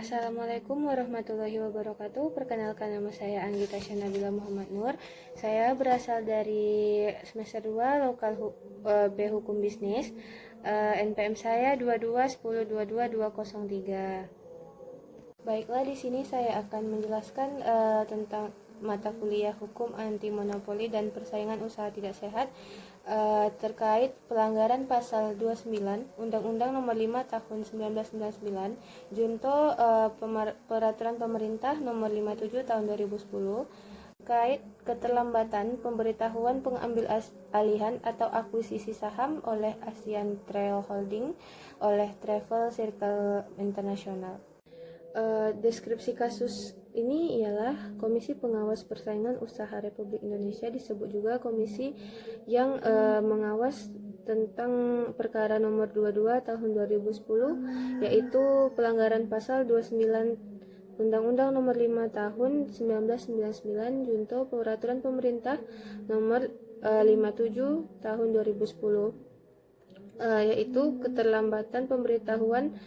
Assalamualaikum warahmatullahi wabarakatuh. Perkenalkan, nama saya Anggita Syanabila Muhammad Nur. Saya berasal dari semester 2 lokal B Hukum Bisnis. NPM saya 2210222203. Baiklah, di sini saya akan menjelaskan tentang mata kuliah Hukum Anti Monopoli dan Persaingan Usaha Tidak Sehat terkait pelanggaran pasal 29 Undang-Undang Nomor 5 Tahun 1999 Junto Peraturan Pemerintah Nomor 57 Tahun 2010 terkait keterlambatan pemberitahuan pengambil alihan atau akuisisi saham oleh Asian Trail Holding oleh Travel Circle International. Deskripsi kasus ini ialah Komisi Pengawas Persaingan Usaha Republik Indonesia, disebut juga komisi yang mengawas tentang perkara nomor 22 tahun 2010, yaitu pelanggaran pasal 29 Undang-Undang Nomor 5 Tahun 1999 Junto Peraturan Pemerintah Nomor 57 Tahun 2010, yaitu keterlambatan pemberitahuan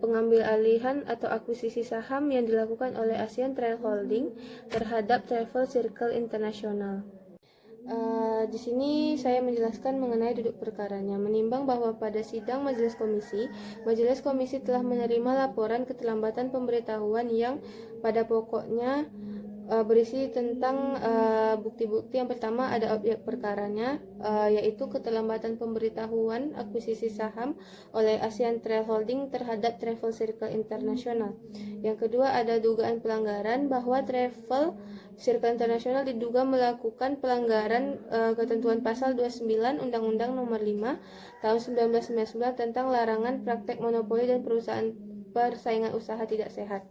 pengambil alihan atau akuisisi saham yang dilakukan oleh Asian Trail Holding terhadap Travel Circle International. Di sini saya menjelaskan mengenai duduk perkaranya. Menimbang bahwa pada sidang majelis komisi telah menerima laporan keterlambatan pemberitahuan yang pada pokoknya berisi tentang bukti-bukti. Yang pertama ada objek perkaranya, yaitu keterlambatan pemberitahuan akuisisi saham oleh Asian Trail Holding terhadap Travel Circle International. Yang kedua ada dugaan pelanggaran bahwa Travel Circle International diduga melakukan pelanggaran ketentuan pasal 29 Undang-Undang Nomor 5 Tahun 1999 tentang larangan praktek monopoli dan perusahaan persaingan usaha tidak sehat.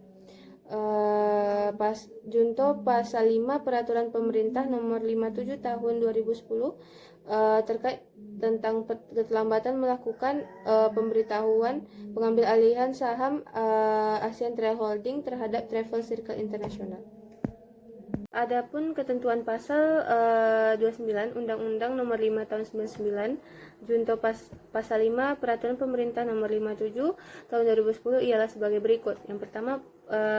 Junto pasal 5 Peraturan Pemerintah Nomor 57 Tahun 2010 terkait tentang keterlambatan melakukan pemberitahuan pengambil alihan saham Asian Trail Holding terhadap Travel Circle International. Adapun ketentuan pasal 29 Undang-Undang Nomor 5 Tahun 99 Junto pasal 5 Peraturan Pemerintah Nomor 57 Tahun 2010 ialah sebagai berikut. Yang pertama,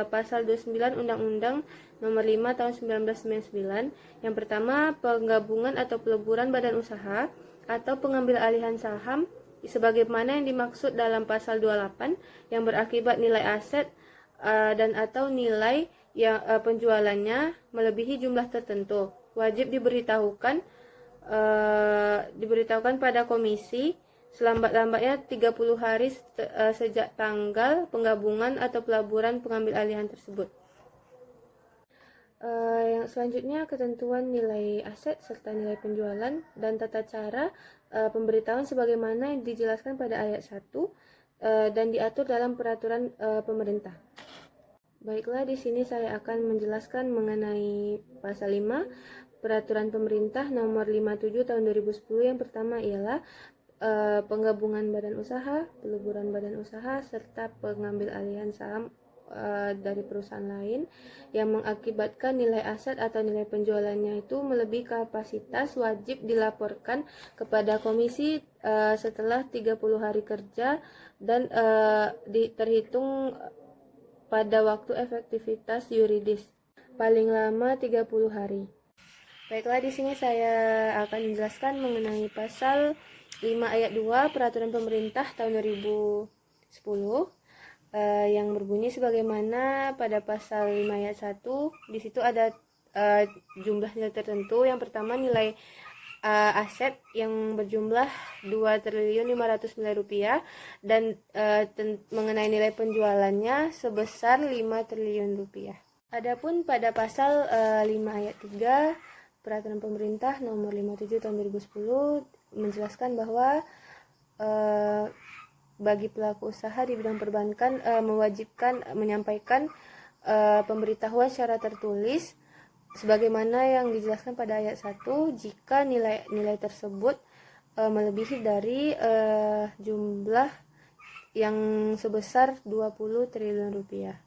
pasal 29 Undang-Undang Nomor 5 Tahun 1999. Yang pertama, penggabungan atau peleburan badan usaha atau pengambil alihan saham sebagaimana yang dimaksud dalam pasal 28 yang berakibat nilai aset dan atau nilai yang penjualannya melebihi jumlah tertentu wajib diberitahukan pada komisi selambat-lambatnya 30 hari sejak tanggal penggabungan atau pelaburan pengambil alihan tersebut. Yang selanjutnya ketentuan nilai aset serta nilai penjualan dan tata cara pemberitahuan sebagaimana yang dijelaskan pada ayat 1 dan diatur dalam peraturan pemerintah. Baiklah, di sini saya akan menjelaskan mengenai pasal 5 Peraturan Pemerintah Nomor 57 Tahun 2010. Yang pertama ialah penggabungan badan usaha, peleburan badan usaha, serta pengambil alihan saham dari perusahaan lain yang mengakibatkan nilai aset atau nilai penjualannya itu melebihi kapasitas wajib dilaporkan kepada komisi setelah 30 hari kerja dan terhitung pada waktu efektivitas yuridis, paling lama 30 hari. Baiklah, di sini saya akan menjelaskan mengenai pasal 5 ayat 2 Peraturan Pemerintah tahun 2010 yang berbunyi sebagaimana pada pasal 5 ayat 1. Di situ ada jumlah nilai tertentu. Yang pertama, nilai aset yang berjumlah 2.500 miliar rupiah dan mengenai nilai penjualannya sebesar 5 triliun rupiah. Adapun pada pasal 5 ayat 3 Peraturan Pemerintah Nomor 57 Tahun 2010 menjelaskan bahwa bagi pelaku usaha di bidang perbankan mewajibkan menyampaikan pemberitahuan secara tertulis sebagaimana yang dijelaskan pada ayat 1 jika nilai tersebut melebihi dari jumlah yang sebesar 20 triliun rupiah.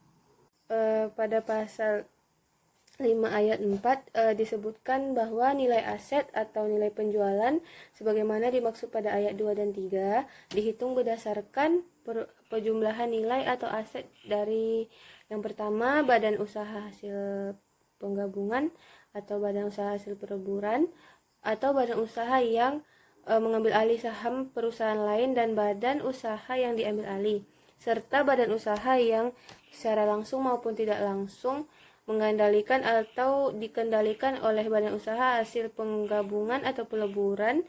Pada pasal 5 ayat 4 disebutkan bahwa nilai aset atau nilai penjualan sebagaimana dimaksud pada ayat 2 dan 3 dihitung berdasarkan pejumlahan nilai atau aset dari yang pertama badan usaha hasil penggabungan atau badan usaha hasil peleburan atau badan usaha yang mengambil alih saham perusahaan lain dan badan usaha yang diambil alih serta badan usaha yang secara langsung maupun tidak langsung mengendalikan atau dikendalikan oleh badan usaha hasil penggabungan atau peleburan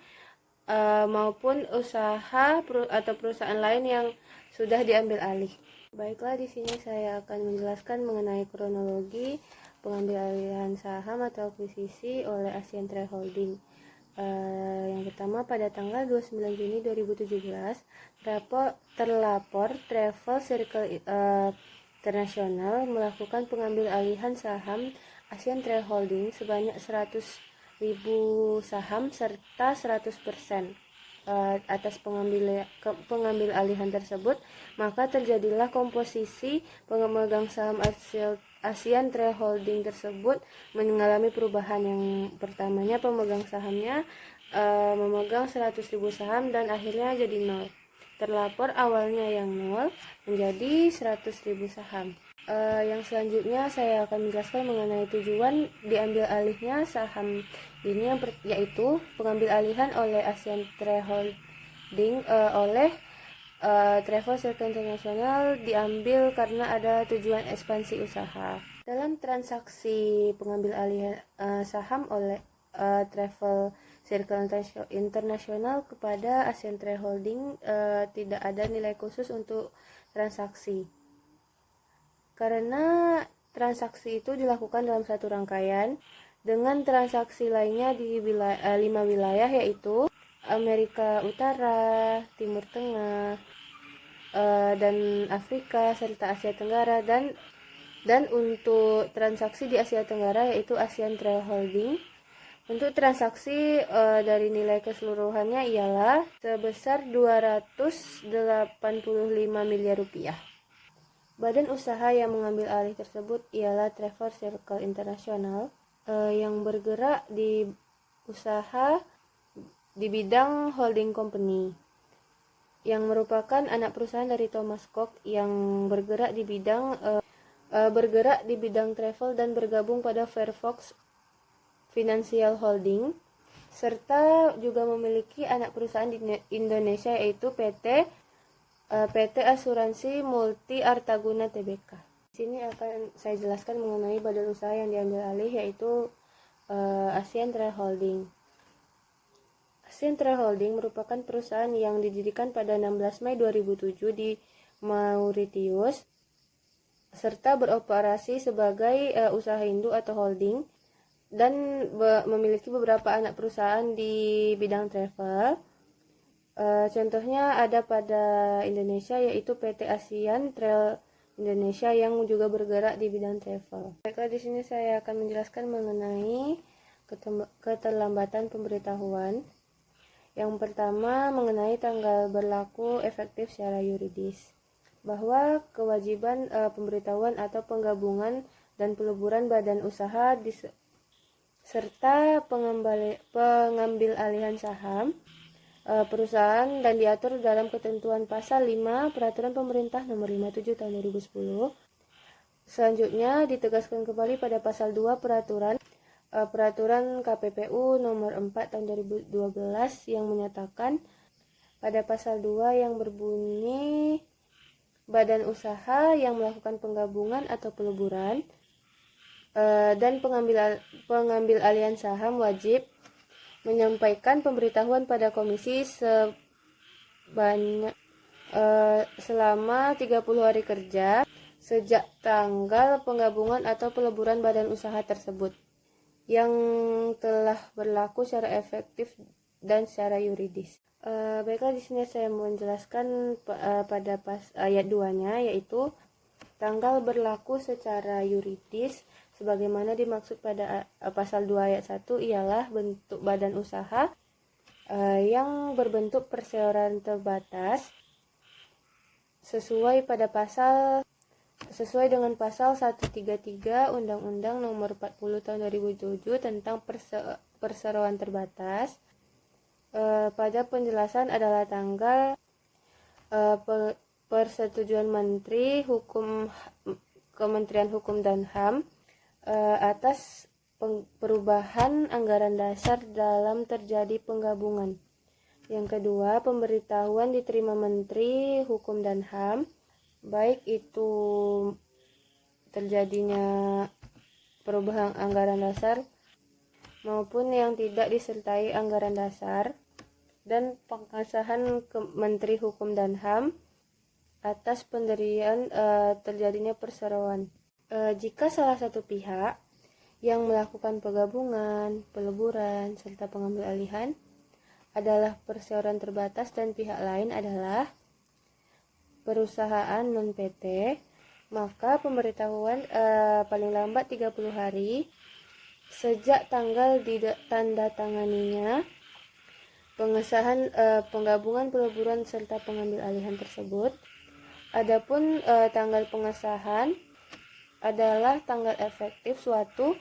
maupun usaha atau perusahaan lain yang sudah diambil alih. Baiklah, di sini saya akan menjelaskan mengenai kronologi pengambilan saham atau akuisisi oleh Asian Trade Holding. Yang pertama, pada tanggal 29 Juni 2017, terlapor Travel Circle International melakukan pengambil alihan saham Asian Trade Holding sebanyak 100.000 saham serta 100% atas pengambil alihan tersebut, maka terjadilah komposisi pemegang saham Asian Trade Holding tersebut mengalami perubahan. Yang pertamanya pemegang sahamnya memegang 100.000 saham dan akhirnya jadi 0. Terlapor awalnya yang 0 menjadi 100.000 saham. Yang selanjutnya saya akan menjelaskan mengenai tujuan diambil alihnya saham ini, yaitu pengambil alihan oleh Asian Trade Holding oleh Travel Circle International diambil karena ada tujuan ekspansi usaha. Dalam transaksi pengambil alihan saham oleh Travel Circle International kepada Asian Trade Holding tidak ada nilai khusus untuk transaksi. Karena transaksi itu dilakukan dalam satu rangkaian dengan transaksi lainnya di 5 wilayah, yaitu Amerika Utara, Timur Tengah, dan Afrika serta Asia Tenggara, dan untuk transaksi di Asia Tenggara yaitu Asian Trade Holding. Untuk transaksi dari nilai keseluruhannya ialah sebesar 285 miliar rupiah. Badan usaha yang mengambil alih tersebut ialah Travel Circle International yang bergerak di usaha di bidang holding company, yang merupakan anak perusahaan dari Thomas Cook yang bergerak di bidang travel dan bergabung pada Fairfax Financial Holding, serta juga memiliki anak perusahaan di Indonesia yaitu PT Asuransi Multi Artaguna Tbk. Di sini akan saya jelaskan mengenai badan usaha yang diambil alih yaitu Asian Trade Holding. Asian Trade Holding merupakan perusahaan yang didirikan pada 16 Mei 2007 di Mauritius serta beroperasi sebagai usaha induk atau holding dan memiliki beberapa anak perusahaan di bidang travel. Contohnya ada pada Indonesia yaitu PT Asian Trail Indonesia yang juga bergerak di bidang travel. Baiklah, di sini saya akan menjelaskan mengenai keterlambatan pemberitahuan. Yang pertama mengenai tanggal berlaku efektif secara yuridis, bahwa kewajiban pemberitahuan atau penggabungan dan peleburan badan usaha serta pengambil alihan saham perusahaan dan diatur dalam ketentuan pasal 5 Peraturan Pemerintah Nomor 57 Tahun 2010. Selanjutnya ditegaskan kembali pada pasal 2 Peraturan KPPU Nomor 4 Tahun 2012 yang menyatakan pada pasal 2 yang berbunyi badan usaha yang melakukan penggabungan atau peleburan dan pengambil alihan saham wajib menyampaikan pemberitahuan pada komisi selama 30 hari kerja sejak tanggal penggabungan atau peleburan badan usaha tersebut yang telah berlaku secara efektif dan secara yuridis. Baiklah, di sini saya mau menjelaskan pada ayat 2-nya, yaitu tanggal berlaku secara yuridis sebagaimana dimaksud pada pasal 2 ayat 1 ialah bentuk badan usaha yang berbentuk perseroan terbatas sesuai pada pasal sesuai dengan pasal 133 Undang-Undang Nomor 40 Tahun 2007 tentang perseroan terbatas. Pada penjelasan adalah tanggal persetujuan Menteri Kementerian Hukum dan HAM atas perubahan anggaran dasar dalam terjadi penggabungan. Yang kedua, pemberitahuan diterima Menteri Hukum dan HAM, baik itu terjadinya perubahan anggaran dasar maupun yang tidak disertai anggaran dasar, dan pengesahan Menteri Hukum dan HAM atas pendirian terjadinya perseroan. Jika salah satu pihak yang melakukan penggabungan, peleburan, serta pengambil alihan adalah perseroan terbatas dan pihak lain adalah perusahaan non-PT, maka pemberitahuan paling lambat 30 hari sejak tanggal ditandatanganinya pengesahan penggabungan, peleburan, serta pengambil alihan tersebut. Adapun tanggal pengesahan adalah tanggal efektif suatu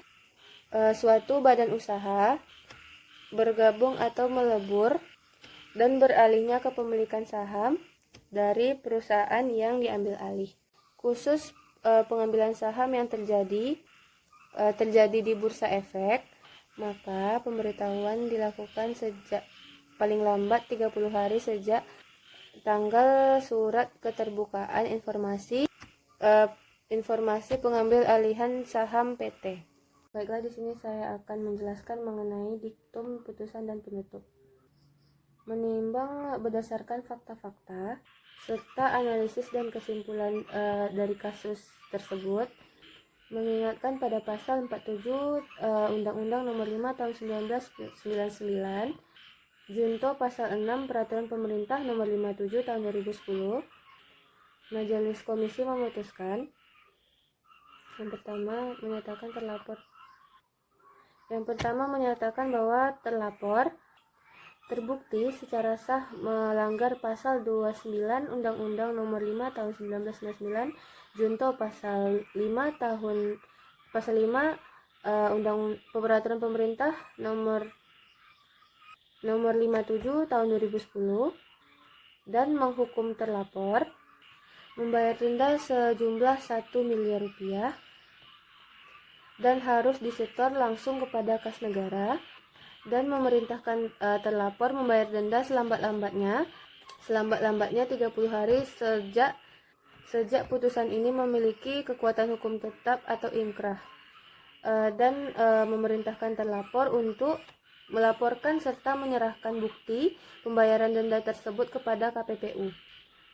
badan usaha bergabung atau melebur dan beralihnya kepemilikan saham dari perusahaan yang diambil alih. Khusus pengambilan saham yang terjadi di Bursa Efek, maka pemberitahuan dilakukan sejak paling lambat 30 hari sejak tanggal surat keterbukaan informasi pengambil alihan saham PT. Baiklah, di sini saya akan menjelaskan mengenai diktum, putusan, dan penutup. Menimbang berdasarkan fakta-fakta serta analisis dan kesimpulan dari kasus tersebut, mengingatkan pada pasal 47 Undang-Undang Nomor 5 Tahun 1999, junto pasal 6 Peraturan Pemerintah Nomor 57 Tahun 2010, Majelis Komisi memutuskan yang pertama menyatakan bahwa terlapor terbukti secara sah melanggar pasal 29 Undang-Undang Nomor 5 Tahun 1999 junto pasal 5 Undang Peraturan Pemerintah Nomor 57 Tahun 2010 dan menghukum terlapor membayar denda sejumlah 1 miliar rupiah dan harus disetor langsung kepada kas negara, dan memerintahkan terlapor membayar denda selambat-lambatnya 30 hari sejak putusan ini memiliki kekuatan hukum tetap atau inkrah, dan memerintahkan terlapor untuk melaporkan serta menyerahkan bukti pembayaran denda tersebut kepada KPPU.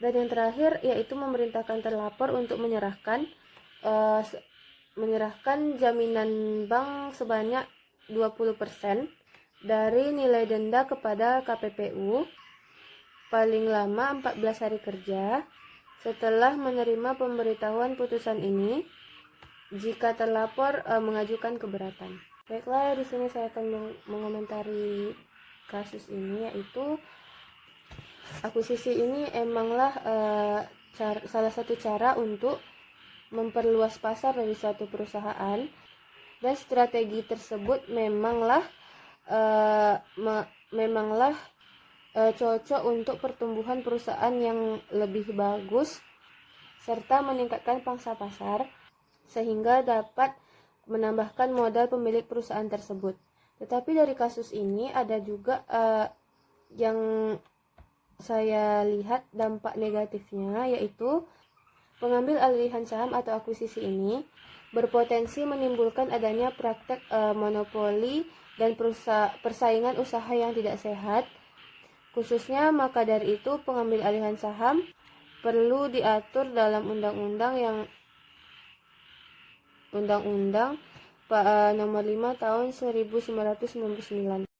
Dan yang terakhir yaitu memerintahkan terlapor untuk menyerahkan jaminan bank sebanyak 20% dari nilai denda kepada KPPU paling lama 14 hari kerja setelah menerima pemberitahuan putusan ini jika terlapor mengajukan keberatan. Baiklah, di sini saya akan mengomentari kasus ini, yaitu akuisisi ini emanglah salah satu cara untuk memperluas pasar dari suatu perusahaan, dan strategi tersebut memanglah cocok untuk pertumbuhan perusahaan yang lebih bagus serta meningkatkan pangsa pasar sehingga dapat menambahkan modal pemilik perusahaan tersebut. Tetapi dari kasus ini ada juga yang saya lihat dampak negatifnya, yaitu pengambil alihan saham atau akuisisi ini berpotensi menimbulkan adanya praktek monopoli dan persaingan usaha yang tidak sehat. Khususnya maka dari itu pengambil alihan saham perlu diatur dalam Undang-Undang Nomor 5 Tahun 1999.